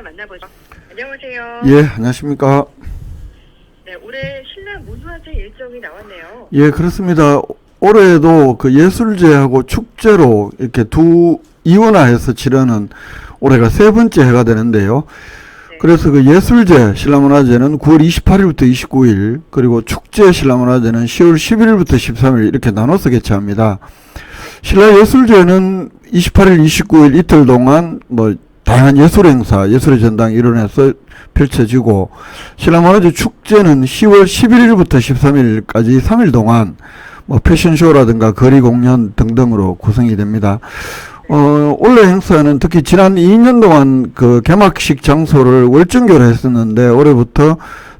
만나보죠. 안녕하세요. 예, 안녕하십니까. 네, 올해 신라 문화제 일정이 나왔네요. 예, 그렇습니다. 올해도 그 예술제하고 축제로 이렇게 이원화해서 치르는 올해가 세 번째 해가 되는데요. 네. 그래서 그 예술제 신라문화제는 9월 28일부터 29일, 그리고 축제 신라문화제는 10월 11일부터 13일 이렇게 나눠서 개최합니다. 신라예술제는 28일, 29일 이틀 동안 다양한 예술 행사, 예술의 전당 일원에서 펼쳐지고, 신라문화제 축제는 10월 11일부터 13일까지 3일 동안 패션쇼라든가 거리 공연 등등으로 구성이 됩니다. 올해 행사는 특히 지난 2년 동안 그 개막식 장소를 월정교로 했었는데, 올해부터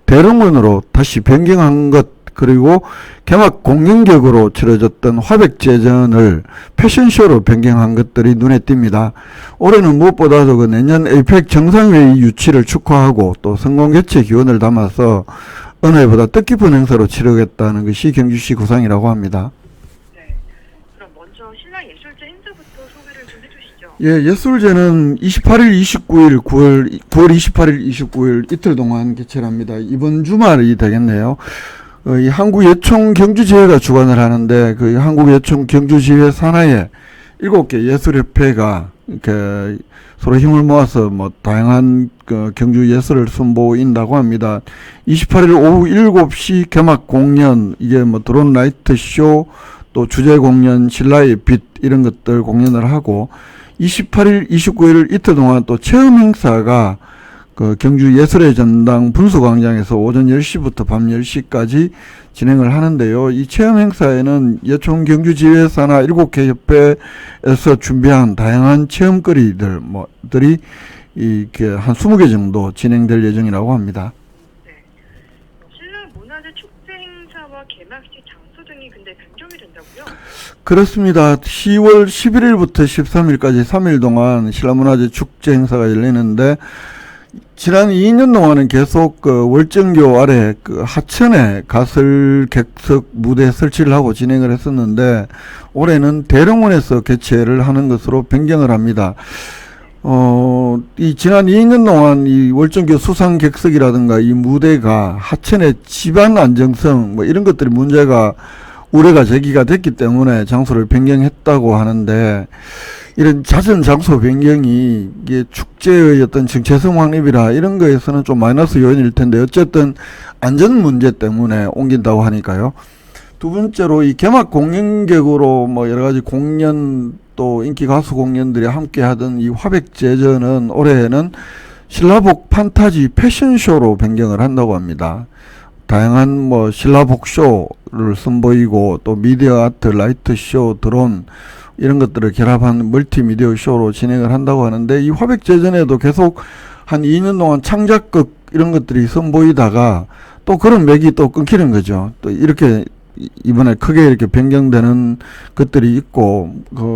대릉원으로 다시 변경한 것, 그리고 개막 공연격으로 치러졌던 화백제전을 패션쇼로 변경한 것들이 눈에 띕니다. 올해는 무엇보다도 그 내년 에이펙 정상회의 유치를 축하하고 또 성공 개최 기원을 담아서 어느 해보다 뜻깊은 행사로 치르겠다는 것이 경주시 구상이라고 합니다. 네. 그럼 먼저 신라 예술제 행사부터 소개를 좀 해주시죠. 예, 예술제는 28일, 29일, 9월 28일, 29일 이틀 동안 개최를 합니다. 이번 주말이 되겠네요. 이 한국예총 경주지회가 주관을 하는데, 그 한국예총 경주지회 산하에 7개 예술협회가 이렇게 서로 힘을 모아서 다양한 그 경주 예술을 선보인다고 합니다. 28일 오후 7시 개막 공연, 이게 드론 라이트 쇼, 또 주제 공연, 신라의 빛, 이런 것들 공연을 하고, 28일, 29일 이틀 동안 또 체험 행사가 그 경주 예술의 전당 분수광장에서 오전 10시부터 밤 10시까지 진행을 하는데요. 이 체험 행사에는 예총 경주지회 산하 7개 협회에서 준비한 다양한 체험거리들이 이렇게 한 20개 정도 진행될 예정이라고 합니다. 네. 신라 문화제 축제 행사와 개막식 장소 등이 근데 변경이 된다고요? 그렇습니다. 10월 11일부터 13일까지 3일 동안 신라문화제 축제 행사가 열리는데, 지난 2년 동안은 계속 그 월정교 아래 그 하천에 가설 객석 무대 설치를 하고 진행을 했었는데, 올해는 대릉원에서 개최를 하는 것으로 변경을 합니다. 이 지난 2년 동안 이 월정교 수상 객석이라든가 이 무대가 하천의 지반 안정성 이런 것들이 우려가 제기가 됐기 때문에 장소를 변경했다고 하는데, 이런 잦은 장소 변경이 이게 축제의 어떤 정체성 확립이라 이런 거에서는 좀 마이너스 요인일 텐데, 어쨌든 안전 문제 때문에 옮긴다고 하니까요. 두 번째로 이 개막 공연객으로 여러 가지 공연, 또 인기 가수 공연들이 함께 하던 이 화백제전은 올해에는 신라복 판타지 패션쇼로 변경을 한다고 합니다. 다양한 신라복 쇼를 선보이고, 또 미디어 아트, 라이트 쇼, 드론 이런 것들을 결합한 멀티미디어 쇼로 진행을 한다고 하는데, 이 화백제전에도 계속 한 2년 동안 창작극 이런 것들이 선보이다가 또 그런 맥이 또 끊기는 거죠. 또 이렇게 이번에 크게 이렇게 변경되는 것들이 있고,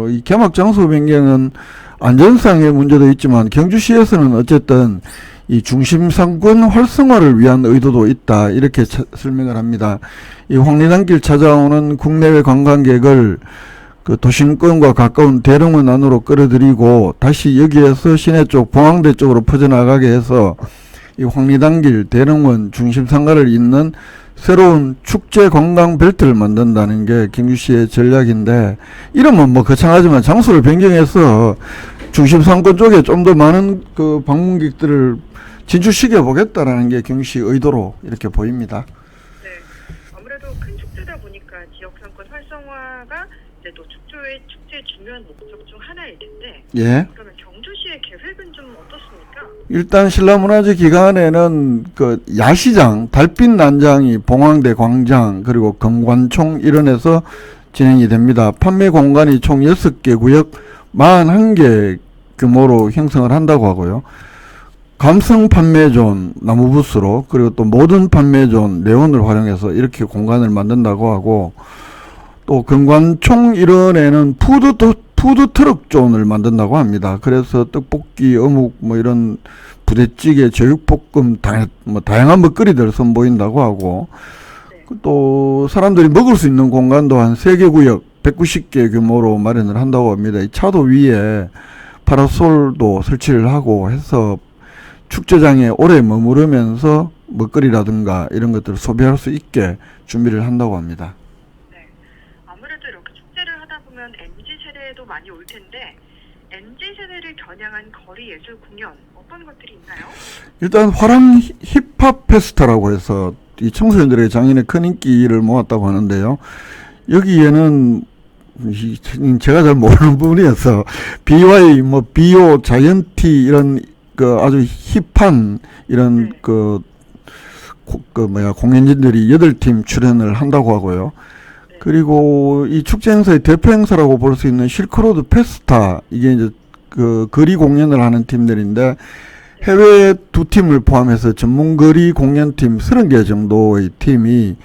이 개막 장소 변경은 안전상의 문제도 있지만 경주시에서는 어쨌든 이 중심 상권 활성화를 위한 의도도 있다, 이렇게 설명을 합니다. 이 황리단길 찾아오는 국내외 관광객을 그 도심권과 가까운 대릉원 안으로 끌어들이고, 다시 여기에서 시내 쪽 봉황대 쪽으로 퍼져나가게 해서 이 황리단길, 대릉원 중심 상가를 잇는 새로운 축제 관광 벨트를 만든다는 게 경주시의 전략인데, 이름은 거창하지만 장소를 변경해서 중심 상권 쪽에 좀 더 많은 그 방문객들을 진출시켜 보겠다라는 게 경주시 의도로 이렇게 보입니다. 네. 아무래도 큰 축제다 보니까 지역 상권 활성화가 이제 또 축제의 중요한 목적 중 하나일 텐데. 예. 그러면 경주시의 계획은 좀 어떻습니까? 일단 신라문화제 기간에는 그 야시장, 달빛 난장이 봉황대 광장, 그리고 금관총 일원에서 진행이 됩니다. 판매 공간이 총 6개 구역 41개 규모로 형성을 한다고 하고요. 감성 판매존 나무부스로, 그리고 또 모든 판매존 네온을 활용해서 이렇게 공간을 만든다고 하고, 또 금관총 일원에는 푸드트럭 존을 만든다고 합니다. 그래서 떡볶이, 어묵, 이런 부대찌개, 제육볶음, 다양한 먹거리들 선보인다고 하고, 또 사람들이 먹을 수 있는 공간도 한 3개 구역 190개 규모로 마련을 한다고 합니다. 이 차도 위에 파라솔도 설치를 하고 해서 축제장에 오래 머무르면서 먹거리라든가 이런 것들을 소비할 수 있게 준비를 한다고 합니다. 네. 아무래도 이렇게 축제를 하다 보면 MZ 세대도 많이 올 텐데 MZ 세대를 겨냥한 거리 예술 공연 어떤 것들이 있나요? 일단 화랑 힙합 페스타라고 해서 이 청소년들의 장인의 큰 인기를 모았다고 하는데요. 여기에는 제가 잘 모르는 부분이어서 BY, BO, 자이언티 이런 그 아주 힙한 이런 공연진들이 8팀 출연을 한다고 하고요. 그리고 이 축제 행사의 대표 행사라고 볼 수 있는 실크로드 페스타, 이게 이제 그 거리 공연을 하는 팀들인데 해외 2팀을 포함해서 전문 거리 공연팀 30개 정도의 팀이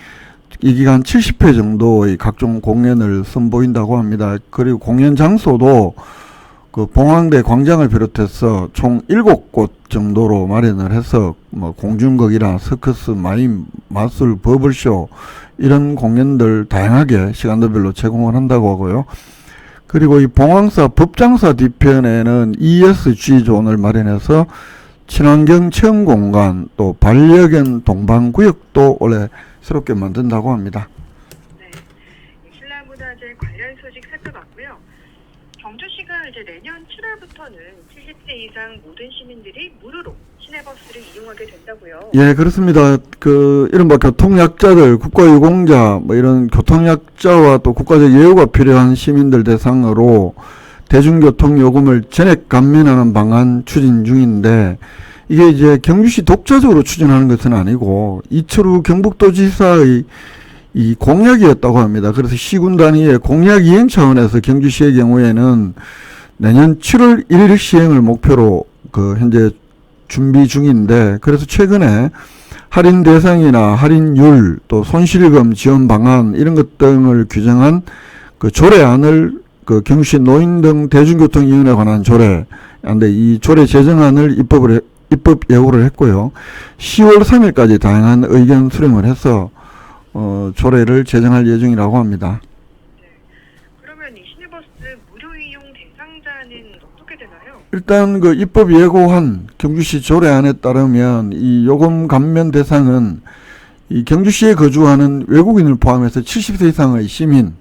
이 기간 70회 정도의 각종 공연을 선보인다고 합니다. 그리고 공연 장소도 그 봉황대 광장을 비롯해서 총 7곳 정도로 마련을 해서 공중극이나 서커스, 마임, 마술, 버블쇼 이런 공연들 다양하게 시간대별로 제공을 한다고 하고요. 그리고 이 봉황사 법장사 뒤편에는 ESG 존을 마련해서 친환경 체험 공간, 또 반려견 동반구역도 올해 새롭게 만든다고 합니다. 네, 신라문화재 관련 소식 살펴봤고요. 경주시가 이제 내년 7월부터는 70세 이상 모든 시민들이 무료로 시내버스를 이용하게 된다고요. 예, 그렇습니다. 그 이른바 교통약자들, 국가유공자, 이런 교통약자와 또 국가적 예우가 필요한 시민들 대상으로 대중교통 요금을 전액 감면하는 방안 추진 중인데, 이게 이제 경주시 독자적으로 추진하는 것은 아니고 이철우 경북도지사의 이 공약이었다고 합니다. 그래서 시군 단위의 공약 이행 차원에서 경주시의 경우에는 내년 7월 1일 시행을 목표로 현재 준비 중인데, 그래서 최근에 할인 대상이나 할인율, 또 손실금 지원 방안 이런 것 등을 규정한 그 조례안을 경주시 노인 등 대중교통위원회에 관한 조례인데, 이 조례 제정안을 입법 예고를 했고요. 10월 3일까지 다양한 의견 수렴을 해서 조례를 제정할 예정이라고 합니다. 네. 그러면 이 시내버스 무료 이용 대상자는 어떻게 되나요? 일단 그 입법 예고한 경주시 조례안에 따르면 이 요금 감면 대상은 이 경주시에 거주하는 외국인을 포함해서 70세 이상의 시민,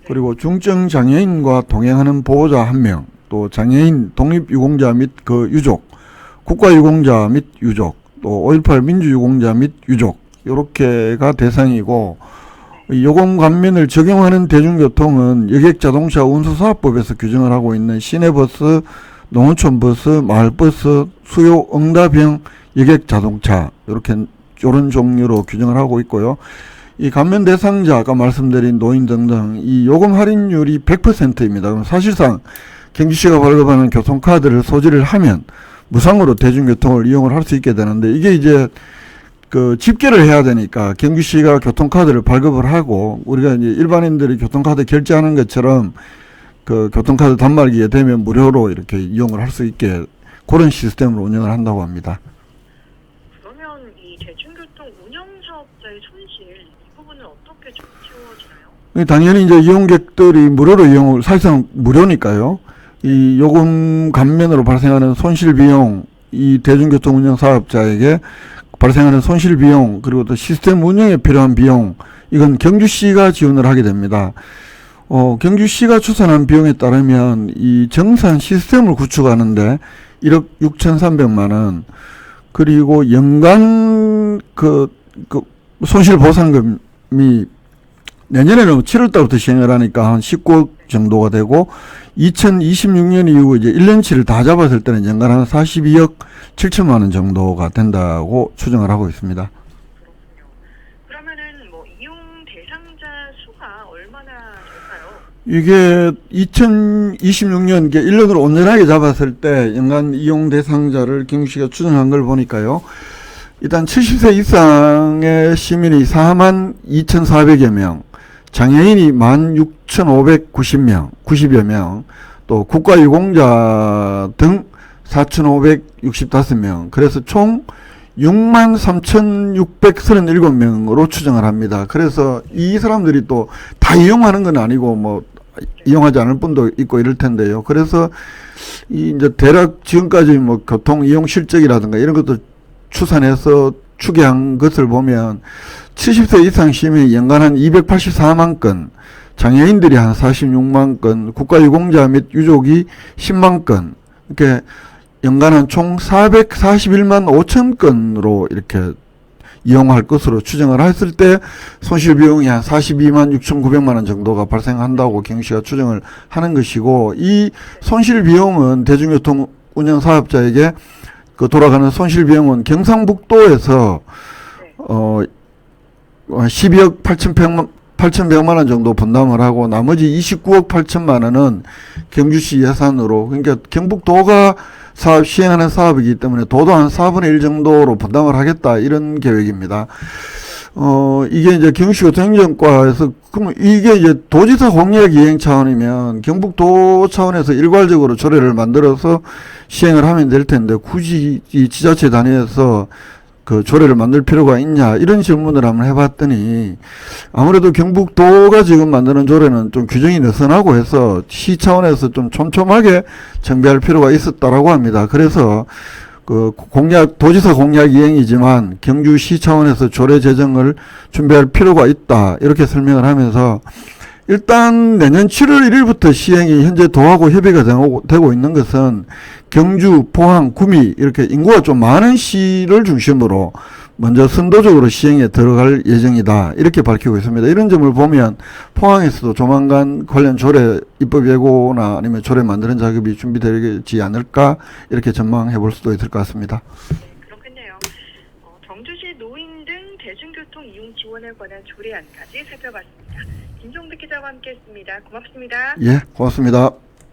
그리고 중증 장애인과 동행하는 보호자 1명, 또 장애인 독립유공자 및 그 유족, 국가유공자 및 유족, 또 5.18 민주유공자 및 유족, 요렇게가 대상이고, 요금 감면을 적용하는 대중교통은 여객자동차 운수사업법에서 규정을 하고 있는 시내버스, 농어촌버스, 마을버스, 수요 응답형 여객자동차, 요런 종류로 규정을 하고 있고요. 이 감면 대상자, 아까 말씀드린 노인 등등 이 요금 할인율이 100%입니다. 그럼 사실상 경주시가 발급하는 교통카드를 소지를 하면 무상으로 대중교통을 이용을 할 수 있게 되는데, 이게 이제 집계를 해야 되니까 경주시가 교통카드를 발급을 하고, 우리가 이제 일반인들이 교통카드 결제하는 것처럼 교통카드 단말기에 대면 무료로 이렇게 이용을 할 수 있게 그런 시스템으로 운영을 한다고 합니다. 그러면 이 대중교통 운영사업자의 손실 이 부분은 어떻게 좀 채워지나요? 당연히 이제 이용객들이 무료로 이용을, 사실상 무료니까요. 이 요금 감면으로 발생하는 손실 비용, 이 대중교통 운영 사업자에게 발생하는 손실 비용, 그리고 또 시스템 운영에 필요한 비용, 이건 경주시가 지원을 하게 됩니다. 경주시가 추산한 비용에 따르면 이 정산 시스템을 구축하는데 1억 6,300만 원, 그리고 연간 손실 보상금이 내년에는 7월달부터 시행을 하니까 한 19억 정도가 되고, 2026년 이후 이제 1년치를 다 잡았을 때는 연간 한 42억 7천만 원 정도가 된다고 추정을 하고 있습니다. 그렇군요. 그러면은 이용 대상자 수가 얼마나 될까요? 이게 2026년, 이게 1년으로 온전하게 잡았을 때 연간 이용 대상자를 경주시가 추정한 걸 보니까요. 일단 70세 이상의 시민이 42,400여 명, 장애인이 16,590명, 90여 명, 또 국가유공자 등 4,565명, 그래서 총 63,637명으로 추정을 합니다. 그래서 이 사람들이 또 다 이용하는 건 아니고 이용하지 않을 분도 있고 이럴 텐데요. 그래서 이 이제 대략 지금까지 뭐 교통 이용 실적이라든가 이런 것도 추산해서 추계한 것을 보면 70세 이상 시민이 연간 한 284만 건, 장애인들이 한 46만 건, 국가유공자 및 유족이 10만 건, 이렇게 연간 한 총 441만 5천 건으로 이렇게 이용할 것으로 추정을 했을 때 손실 비용이 한 42만 6,900만 원 정도가 발생한다고 경시가 추정을 하는 것이고, 이 손실 비용은 대중교통 운영 사업자에게 그 돌아가는 손실 비용은 경상북도에서 12억 8,100만 원 정도 분담을 하고 나머지 29억 8천만 원은 경주시 예산으로, 그러니까 경북도가 사업 시행하는 사업이기 때문에 도도 한 4분의 1 정도로 분담을 하겠다 이런 계획입니다. 이게 이제 경주시교통행정과에서 그러면 이게 이제 도지사 공약 이행 차원이면 경북도 차원에서 일괄적으로 조례를 만들어서 시행을 하면 될 텐데 굳이 이 지자체 단위에서 그 조례를 만들 필요가 있냐 이런 질문을 한번 해봤더니 아무래도 경북도가 지금 만드는 조례는 좀 규정이 느슨하고 해서 시 차원에서 좀 촘촘하게 정비할 필요가 있었다라고 합니다. 그래서 그 공약, 도지사 공약 이행이지만 경주시 차원에서 조례 제정을 준비할 필요가 있다 이렇게 설명을 하면서 일단 내년 7월 1일부터 시행이 현재 도하고 협의가 되고 있는 것은 경주, 포항, 구미 이렇게 인구가 좀 많은 시를 중심으로 먼저 선도적으로 시행에 들어갈 예정이다 이렇게 밝히고 있습니다. 이런 점을 보면 포항에서도 조만간 관련 조례 입법 예고나 아니면 조례 만드는 작업이 준비되지 않을까 이렇게 전망해 볼 수도 있을 것 같습니다. 네, 그렇겠네요. 경주시 노인 등 대중교통 이용 지원에 관한 조례안까지 살펴봤습니다. 김종백 기자와 함께했습니다. 고맙습니다. 예, 고맙습니다.